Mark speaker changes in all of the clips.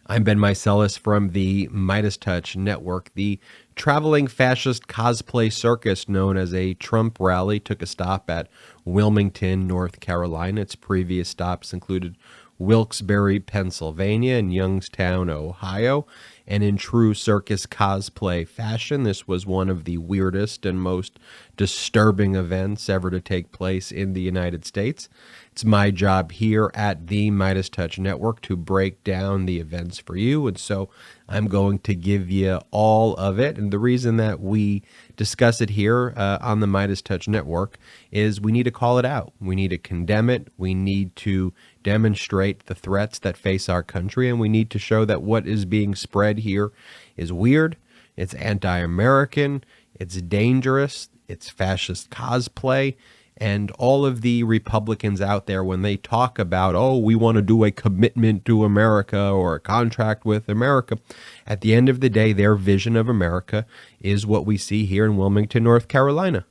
Speaker 1: I'm Ben Meiselas from the MeidasTouch network. The traveling fascist cosplay circus known as a Trump rally took a stop at Wilmington, North Carolina. Its previous stops included Wilkes-Barre, Pennsylvania, and Youngstown, Ohio. And in true circus cosplay fashion, this was one of the weirdest and most disturbing events ever to take place in the United States. It's my job here at the MeidasTouch network to break down the events for you, and so I'm going to give you all of it. And the reason that we discuss it here on the MeidasTouch network is we need to call it out. We need to condemn it. We need to demonstrate the threats that face our country, and we need to show that what is being spread here is weird, it's anti-American, it's dangerous, it's fascist cosplay. And all of the Republicans out there, when they talk about, oh, we want to do a commitment to America or a contract with America, at the end of the day, their vision of America is what we see here in Wilmington, North Carolina.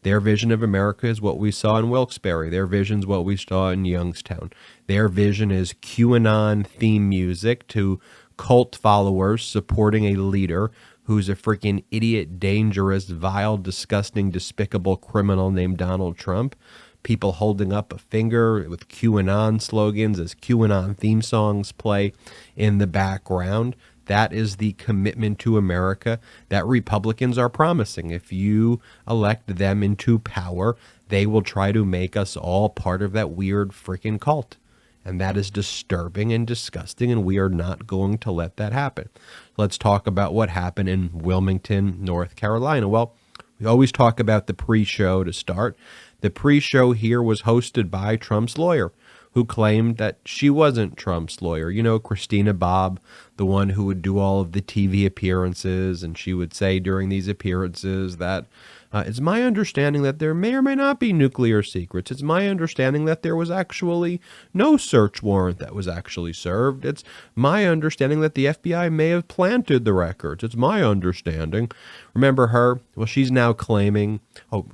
Speaker 1: Their vision of America is what we saw in Wilkes-Barre. Their vision is what we saw in Youngstown. Their vision is QAnon theme music to cult followers supporting a leader who's a freaking idiot, dangerous, vile, disgusting, despicable criminal named Donald Trump. People holding up a finger with QAnon slogans as QAnon theme songs play in the background. That is the commitment to America that Republicans are promising. If you elect them into power, they will try to make us all part of that weird freaking cult. And that is disturbing and disgusting, and we are not going to let that happen. Let's talk about what happened in Wilmington, North Carolina. Well, we always talk about the pre-show to start. The pre-show here was hosted by Trump's lawyer, who claimed that she wasn't Trump's lawyer. You know, Christina Bobb, the one who would do all of the TV appearances, and she would say during these appearances that it's my understanding that there may or may not be nuclear secrets. It's my understanding that there was actually no search warrant that was actually served. It's my understanding that the FBI may have planted the records. It's my understanding. Remember her? Well, she's now claiming,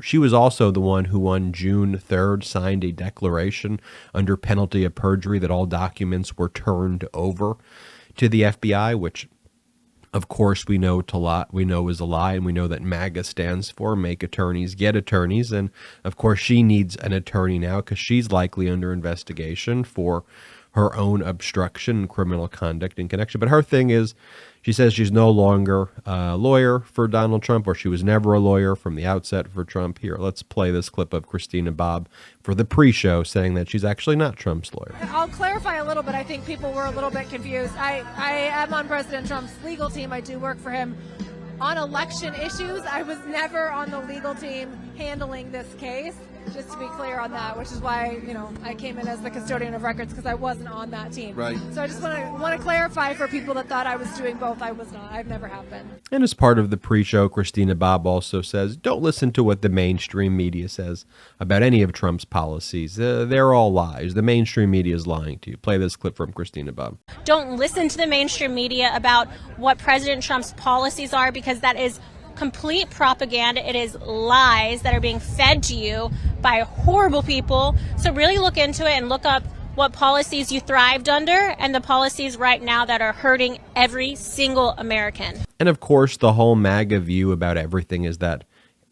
Speaker 1: she was also the one who on June 3rd signed a declaration under penalty of perjury that all documents were turned over to the FBI, which of course, we know is a lie, and we know that MAGA stands for Make Attorneys Get Attorneys. And of course, she needs an attorney now because she's likely under investigation for her own obstruction and criminal conduct in connection. But her thing is, she says she's no longer a lawyer for Donald Trump, or she was never a lawyer from the outset for Trump. Here, let's play this clip of Christina Bobb for the pre-show saying that she's actually not Trump's lawyer.
Speaker 2: I'll clarify a little bit. I think people were a little bit confused. I am on President Trump's legal team. I do work for him on election issues. I was never on the legal team handling this case, just to be clear on that, which is why, I came in as the custodian of records because I wasn't on that team.
Speaker 1: Right.
Speaker 2: So I just want to clarify for people that thought I was doing both. I was not. I've never have been.
Speaker 1: And as part of the pre-show, Christina Bobb also says, don't listen to what the mainstream media says about any of Trump's policies. They're all lies. The mainstream media is lying to you. Play this clip from Christina Bobb.
Speaker 3: Don't listen to the mainstream media about what President Trump's policies are, because that is complete propaganda. It is lies that are being fed to you by horrible people. So really look into it and look up what policies you thrived under and the policies right now that are hurting every single American.
Speaker 1: And of course, the whole MAGA view about everything is that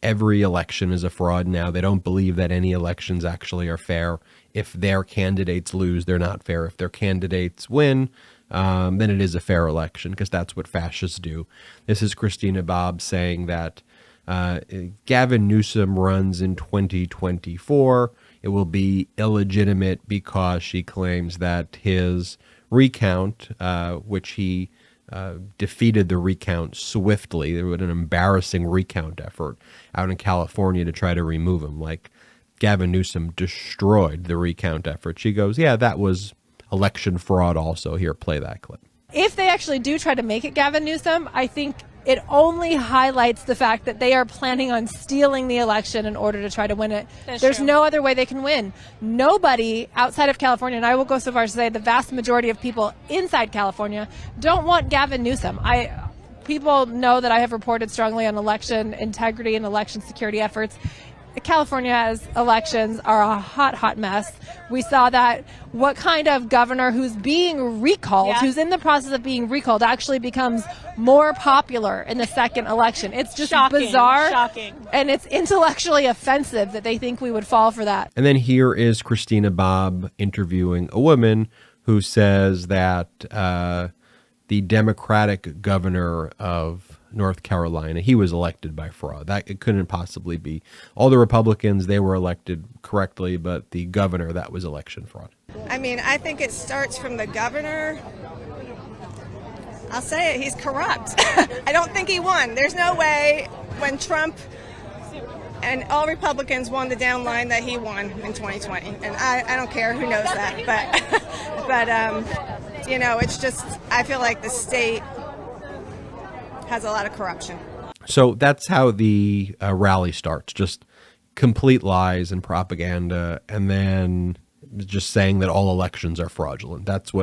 Speaker 1: every election is a fraud now. They don't believe that any elections actually are fair. If their candidates lose, they're not fair. If their candidates win, then it is a fair election, because that's what fascists do. This is Christina Bobb saying that Gavin Newsom runs in 2024. It will be illegitimate because she claims that his recount, which he defeated the recount swiftly. There was an embarrassing recount effort out in California to try to remove him. Like, Gavin Newsom destroyed the recount effort. She goes, yeah, that was election fraud also. Here, play that clip.
Speaker 2: If they actually do try to make it Gavin Newsom, I think it only highlights the fact that they are planning on stealing the election in order to try to win it. There's no other way they can win. Nobody outside of California, and I will go so far as to say the vast majority of people inside California, don't want Gavin Newsom. People know that I have reported strongly on election integrity and election security efforts California's elections are a hot mess. We saw that what kind of governor who's being recalled, who's in the process of being recalled, actually becomes more popular in the second election. It's just bizarre.
Speaker 3: Shocking.
Speaker 2: And it's intellectually offensive that they think we would fall for that.
Speaker 1: And then here is Christina Bobb interviewing a woman who says that the Democratic governor of North Carolina, he was elected by fraud. That it couldn't possibly be. All the Republicans, they were elected correctly, but the governor, that was election fraud.
Speaker 4: I mean, I think it starts from the governor. I'll say it, he's corrupt. I don't think he won. There's no way when Trump and all Republicans won the down line that he won in 2020. And I don't care who knows that. But you know, it's just, I feel like the state has a lot of corruption.
Speaker 1: So that's how the rally starts, just complete lies and propaganda, and then just saying that all elections are fraudulent. That's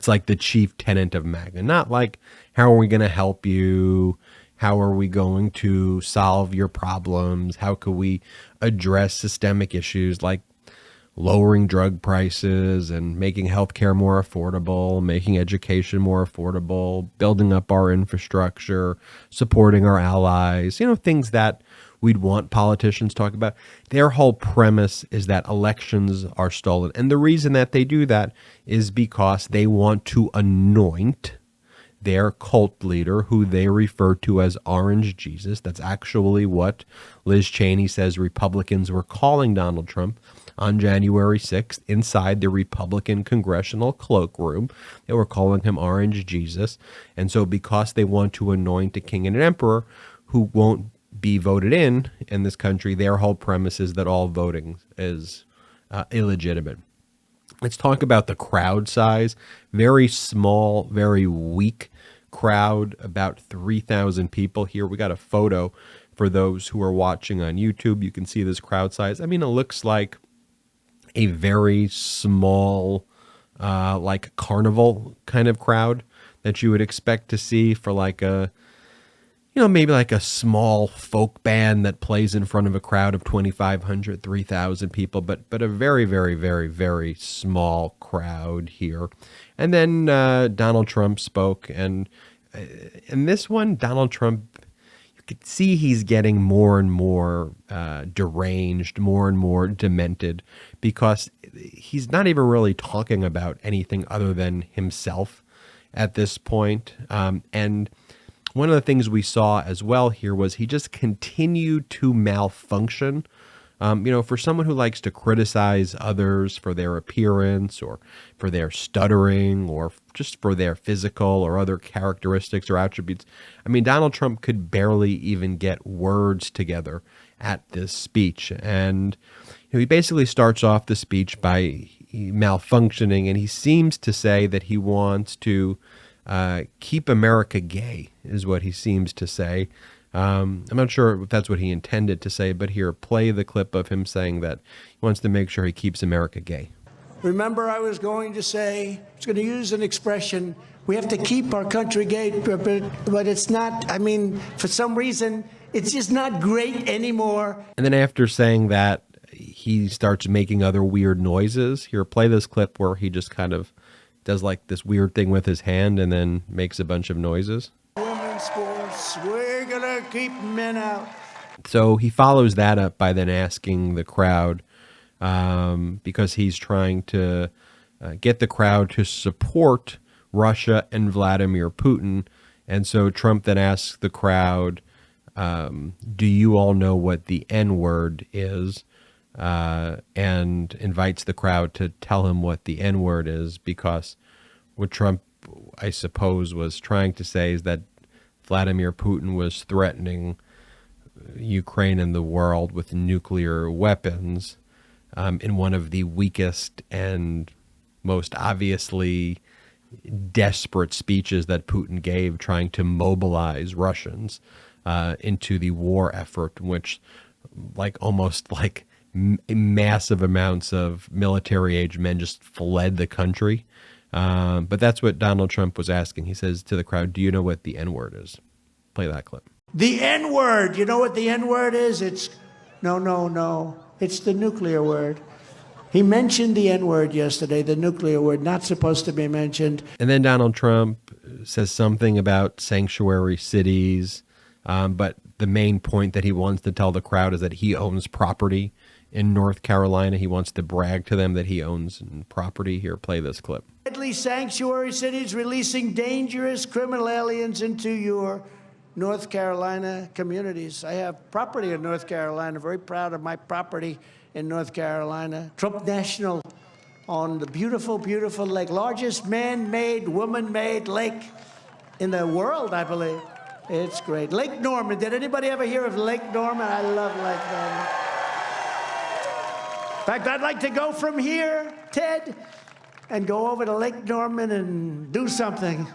Speaker 1: like the chief tenet of MAGA. Not like, how are we going to help you? How are we going to solve your problems? How could we address systemic issues like lowering drug prices and making healthcare more affordable, making education more affordable, building up our infrastructure, supporting our allies, things that we'd want politicians to talk about. Their whole premise is that elections are stolen. And the reason that they do that is because they want to anoint their cult leader, who they refer to as Orange Jesus. That's actually what Liz Cheney says Republicans were calling Donald Trump on January 6th inside the Republican congressional cloakroom. They were calling him Orange Jesus. And so because they want to anoint a king and an emperor who won't be voted in this country, their whole premise is that all voting is illegitimate. Let's talk about the crowd size. Very small, very weak crowd, about 3,000 people here. We got a photo for those who are watching on YouTube. You can see this crowd size. I mean, it looks like a very small, like carnival kind of crowd that you would expect to see for like a, maybe like a small folk band that plays in front of a crowd of 2,500, 3,000 people, but a very, very, very, very small crowd here. And then Donald Trump spoke, and in this one, Donald Trump, you could see he's getting more and more deranged, more and more demented, because he's not even really talking about anything other than himself at this point. And one of the things we saw as well here was he just continued to malfunction. For someone who likes to criticize others for their appearance or for their stuttering or just for their physical or other characteristics or attributes. I mean, Donald Trump could barely even get words together at this speech. And he basically starts off the speech by malfunctioning, and he seems to say that he wants to keep America gay, is what he seems to say. I'm not sure if that's what he intended to say, but here, play the clip of him saying that he wants to make sure he keeps America gay.
Speaker 5: Remember, I was going to use an expression, we have to keep our country gay, but it's not, I mean, for some reason, it's just not great anymore.
Speaker 1: And then after saying that, he starts making other weird noises. Here, play this clip where he just kind of does like this weird thing with his hand and then makes a bunch of noises.
Speaker 5: Women's sports, we're gonna keep men out.
Speaker 1: So he follows that up by then asking the crowd, because he's trying to get the crowd to support Russia and Vladimir Putin. And so Trump then asks the crowd, do you all know what the N-word is? And invites the crowd to tell him what the N-word is, because what Trump, I suppose, was trying to say is that Vladimir Putin was threatening Ukraine and the world with nuclear weapons in one of the weakest and most obviously desperate speeches that Putin gave, trying to mobilize Russians into the war effort, which almost massive amounts of military-age men just fled the country. But that's what Donald Trump was asking. He says to the crowd, do you know what the N-word is? Play that clip.
Speaker 5: The N-word, you know what the N-word is? It's No. It's the nuclear word. He mentioned the N-word yesterday, the nuclear word, not supposed to be mentioned.
Speaker 1: And then Donald Trump says something about sanctuary cities, but the main point that he wants to tell the crowd is that he owns property in North Carolina. He wants to brag to them that he owns property. Here, play this clip.
Speaker 5: Deadly sanctuary cities releasing dangerous criminal aliens into your North Carolina communities. I have property in North Carolina, very proud of my property in North Carolina. Trump National on the beautiful, beautiful lake, largest man-made, woman-made lake in the world, I believe. It's great. Lake Norman. Did anybody ever hear of Lake Norman? I love Lake Norman. In fact, I'd like to go from here, Ted, and go over to Lake Norman and do something.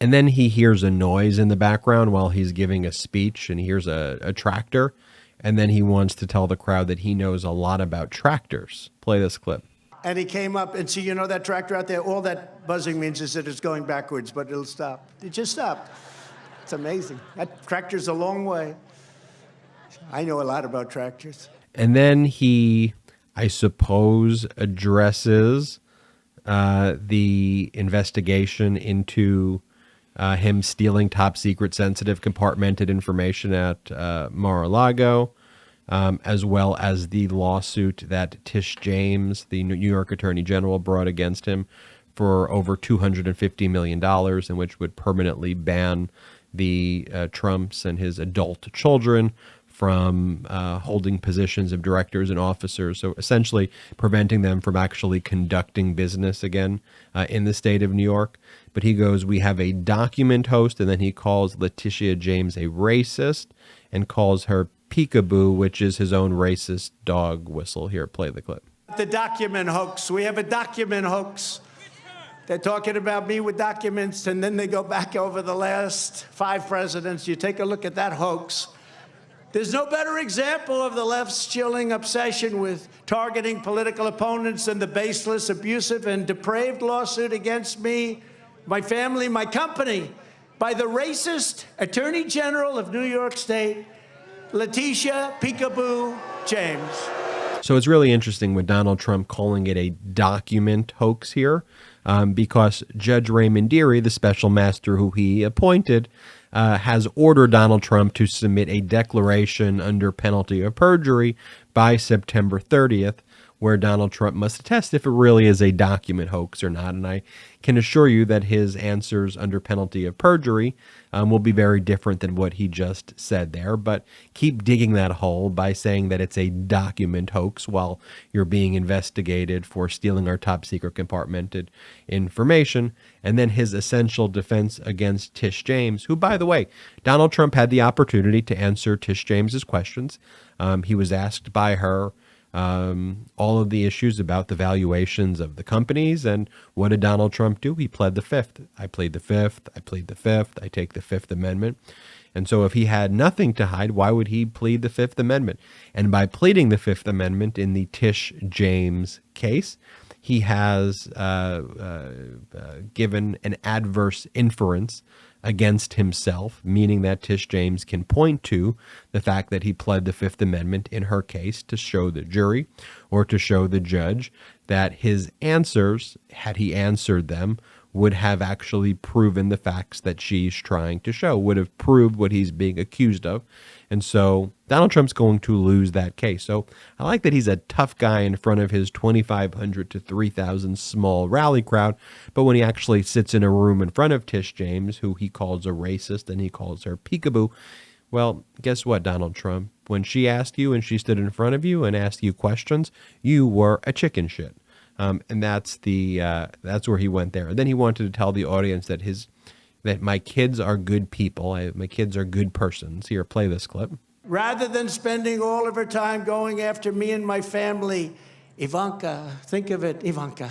Speaker 1: And then he hears a noise in the background while he's giving a speech, and he hears a tractor. And then he wants to tell the crowd that he knows a lot about tractors. Play this clip.
Speaker 5: And he came up and see, you know that tractor out there? All that buzzing means is that it's going backwards, but it'll stop. It just stopped. It's amazing. That tractor's a long way. I know a lot about tractors.
Speaker 1: And then he, I suppose, addresses the investigation into him stealing top secret, sensitive, compartmented information at Mar-a-Lago, as well as the lawsuit that Tish James, the New York Attorney General, brought against him for over $250 million, in which would permanently ban the Trumps and his adult children from holding positions of directors and officers. So essentially preventing them from actually conducting business again in the state of New York. But he goes, we have a document host, and then he calls Letitia James a racist and calls her peekaboo, which is his own racist dog whistle. Here, play the clip.
Speaker 5: The document hoax. We have a document hoax. They're talking about me with documents, and then they go back over the last 5 presidents. You take a look at that hoax. There's no better example of the left's chilling obsession with targeting political opponents than the baseless, abusive, and depraved lawsuit against me, my family, my company, by the racist Attorney General of New York State, Letitia Peekaboo James.
Speaker 1: So it's really interesting with Donald Trump calling it a document hoax here, because Judge Raymond Dearie, the special master who he appointed, has ordered Donald Trump to submit a declaration under penalty of perjury by September 30th, where Donald Trump must attest if it really is a document hoax or not. And I can assure you that his answers under penalty of perjury will be very different than what he just said there. But keep digging that hole by saying that it's a document hoax while you're being investigated for stealing our top secret compartmented information. And then his essential defense against Tish James, who, by the way, Donald Trump had the opportunity to answer Tish James's questions. He was asked by her all of the issues about the valuations of the companies. And what did Donald Trump do? He pled the fifth. I plead the fifth. I plead the fifth. I take the Fifth Amendment. And so if he had nothing to hide, why would he plead the Fifth Amendment? And by pleading the Fifth Amendment in the Tish James case, he has given an adverse inference against himself, meaning that Tish James can point to the fact that he pled the Fifth Amendment in her case to show the jury or to show the judge that his answers, had he answered them, would have actually proven the facts that she's trying to show, would have proved what he's being accused of. And so Donald Trump's going to lose that case. So I like that he's a tough guy in front of his 2,500 to 3,000 small rally crowd. But when he actually sits in a room in front of Tish James, who he calls a racist and he calls her peekaboo, well, guess what, Donald Trump? When she asked you and she stood in front of you and asked you questions, you were a chicken shit. And that's where he went there. And then he wanted to tell the audience that that my kids are good people. My kids are good persons. Here, play this clip.
Speaker 5: Rather than spending all of her time going after me and my family, Ivanka, think of it, Ivanka.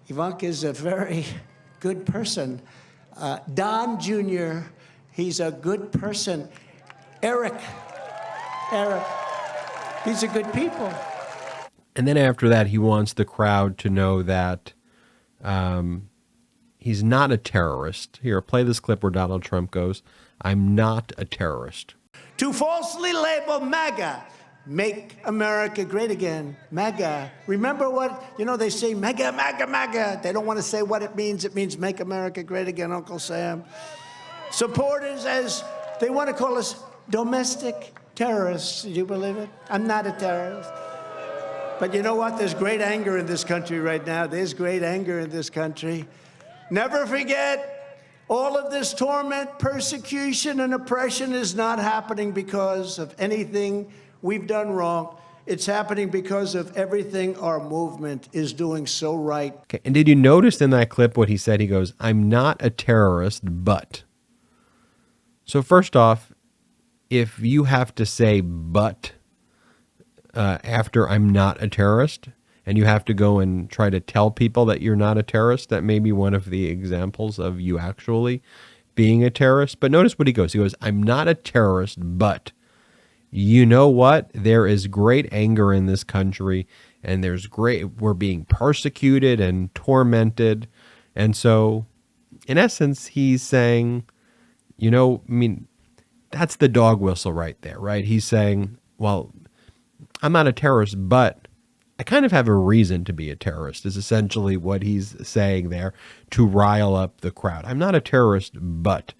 Speaker 5: Ivanka is a very good person. Don Jr., he's a good person. Eric, these are good people.
Speaker 1: And then after that, he wants the crowd to know that he's not a terrorist. Here, play this clip where Donald Trump goes, I'm not a terrorist.
Speaker 5: To falsely label MAGA Make America great again. MAGA. Remember what, they say MAGA, MAGA, MAGA. They don't want to say what it means. It means make America great again, Uncle Sam. Supporters, as they want to call us, domestic terrorists. Do you believe it? I'm not a terrorist. But you know what? There's great anger in this country right now. There's great anger in this country. Never forget, all of this torment, persecution, and oppression is not happening because of anything we've done wrong. It's happening because of everything our movement is doing so right.
Speaker 1: Okay, and did you notice in that clip what he said? He goes, I'm not a terrorist, but. So first off, if you have to say but after I'm not a terrorist, and you have to go and try to tell people that you're not a terrorist, that may be one of the examples of you actually being a terrorist. But notice what he goes. He goes, I'm not a terrorist, but you know what? There is great anger in this country, and we're being persecuted and tormented. And so, in essence, he's saying, that's the dog whistle right there, right? He's saying, well, I'm not a terrorist, but I kind of have a reason to be a terrorist, is essentially what he's saying there to rile up the crowd. I'm not a terrorist, but.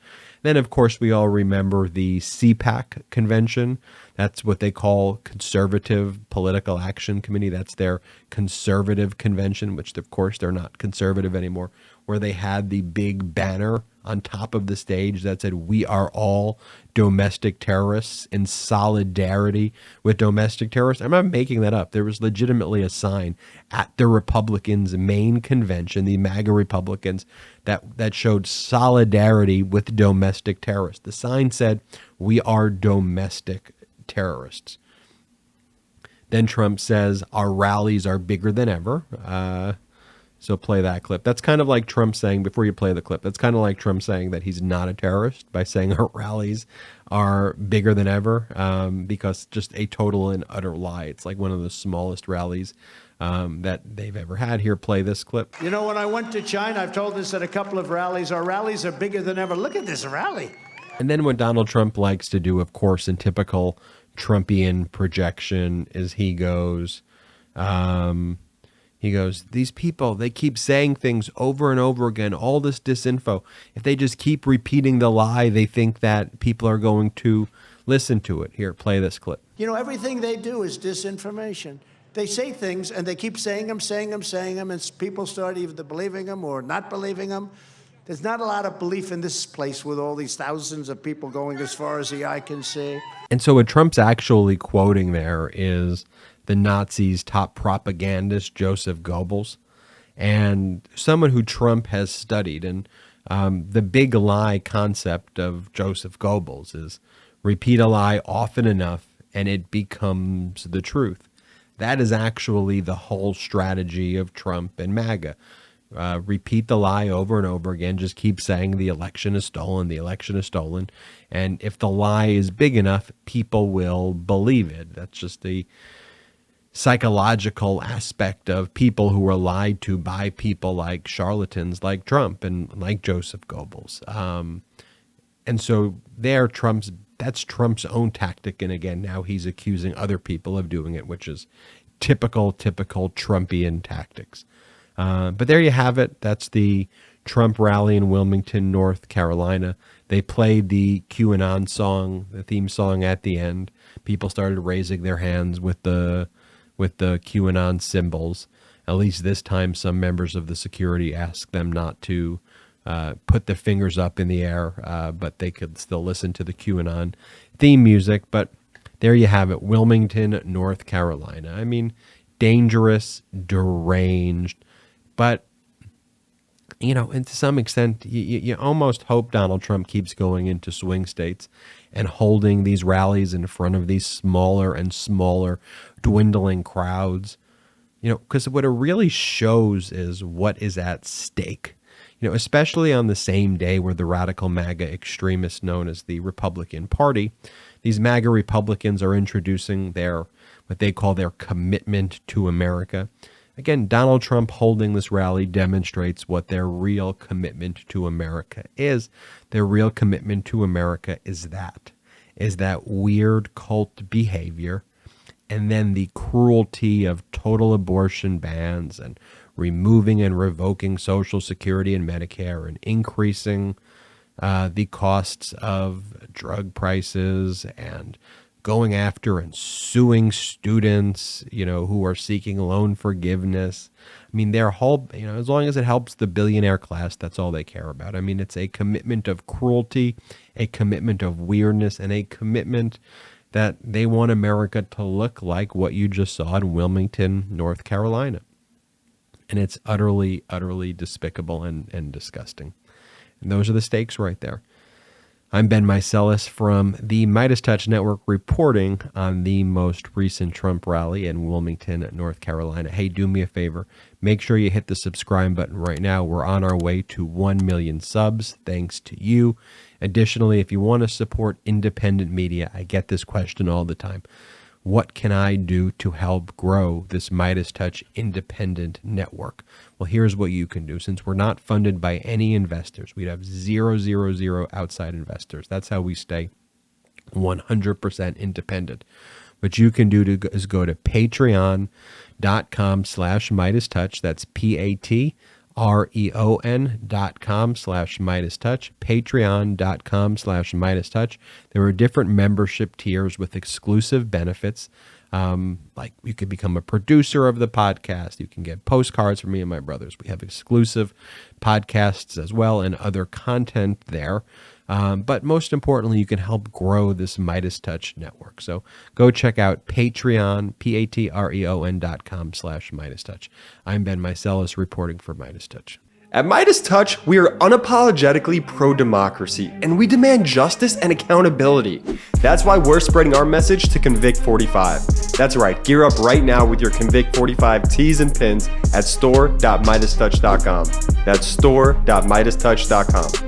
Speaker 1: Then, of course, we all remember the CPAC convention. That's what they call Conservative Political Action Committee. That's their conservative convention, which, of course, they're not conservative anymore, where they had the big banner on top of the stage that said, we are all domestic terrorists in solidarity with domestic terrorists. I'm not making that up. There was legitimately a sign at the Republicans' main convention, the MAGA Republicans, that showed solidarity with domestic terrorists. The sign said, we are domestic terrorists. Then Trump says, our rallies are bigger than ever. So play that clip. That's kind of like Trump saying, before you play the clip, that's kind of like Trump saying that he's not a terrorist by saying our rallies are bigger than ever, because just a total and utter lie. It's like one of the smallest rallies that they've ever had. Here, play this clip.
Speaker 5: When I went to China, I've told this at a couple of rallies, our rallies are bigger than ever. Look at this rally.
Speaker 1: And then what Donald Trump likes to do, of course, in typical Trumpian projection, is he goes, these people, they keep saying things over and over again, all this disinfo. If they just keep repeating the lie, they think that people are going to listen to it. Here, play this clip.
Speaker 5: Everything they do is disinformation. They say things and they keep saying them, and people start either believing them or not believing them. There's not a lot of belief in this place with all these thousands of people going as far as the eye can see.
Speaker 1: And so what Trump's actually quoting there is the Nazis' top propagandist, Joseph Goebbels, and someone who Trump has studied. And the big lie concept of Joseph Goebbels is repeat a lie often enough and it becomes the truth. That is actually the whole strategy of Trump and MAGA. Repeat the lie over and over again. Just keep saying the election is stolen, the election is stolen. And if the lie is big enough, people will believe it. That's just the psychological aspect of people who are lied to by people like charlatans like Trump and like Joseph Goebbels. And so that's Trump's own tactic. And again, now he's accusing other people of doing it, which is typical Trumpian tactics. But there you have it. That's the Trump rally in Wilmington, North Carolina. They played the QAnon song, the theme song at the end. People started raising their hands with the QAnon symbols. At least this time, some members of the security asked them not to put their fingers up in the air, but they could still listen to the QAnon theme music. But there you have it, Wilmington, North Carolina. I mean, dangerous, deranged, but, and to some extent, you almost hope Donald Trump keeps going into swing states and holding these rallies in front of these smaller and smaller dwindling crowds, because what it really shows is what is at stake, especially on the same day where the radical MAGA extremists known as the Republican Party, these MAGA Republicans are introducing what they call their commitment to America. Again, Donald Trump holding this rally demonstrates what their real commitment to America is. Their real commitment to America is that weird cult behavior, and then the cruelty of total abortion bans and removing and revoking Social Security and Medicare and increasing the costs of drug prices and going after and suing students, who are seeking loan forgiveness. I mean, their whole, as long as it helps the billionaire class, that's all they care about. I mean, it's a commitment of cruelty, a commitment of weirdness, and a commitment that they want America to look like what you just saw in Wilmington, North Carolina. And it's utterly, utterly despicable and disgusting. And those are the stakes right there. I'm Ben Meiselas from the MeidasTouch Network reporting on the most recent Trump rally in Wilmington, North Carolina. Hey, do me a favor. Make sure you hit the subscribe button right now. We're on our way to 1 million subs, thanks to you. Additionally, if you want to support independent media, I get this question all the time. What can I do to help grow this MeidasTouch independent network? Well, here's what you can do. Since we're not funded by any investors, we'd have 0 outside investors. That's how we stay 100% independent. What you can do is go to patreon.com/MeidasTouch. That's patreon.com/MeidasTouch, patreon.com/MeidasTouch. There are different membership tiers with exclusive benefits. Like you could become a producer of the podcast. You can get postcards from me and my brothers. We have exclusive podcasts as well and other content there. But most importantly, you can help grow this MeidasTouch network. So go check out Patreon, patreon.com/MeidasTouch. I'm Ben Meiselas reporting for MeidasTouch.
Speaker 6: At MeidasTouch, we are unapologetically pro-democracy, and we demand justice and accountability. That's why we're spreading our message to Convict 45. That's right, gear up right now with your Convict 45 tees and pins at store.MeidasTouch.com. That's store.MeidasTouch.com.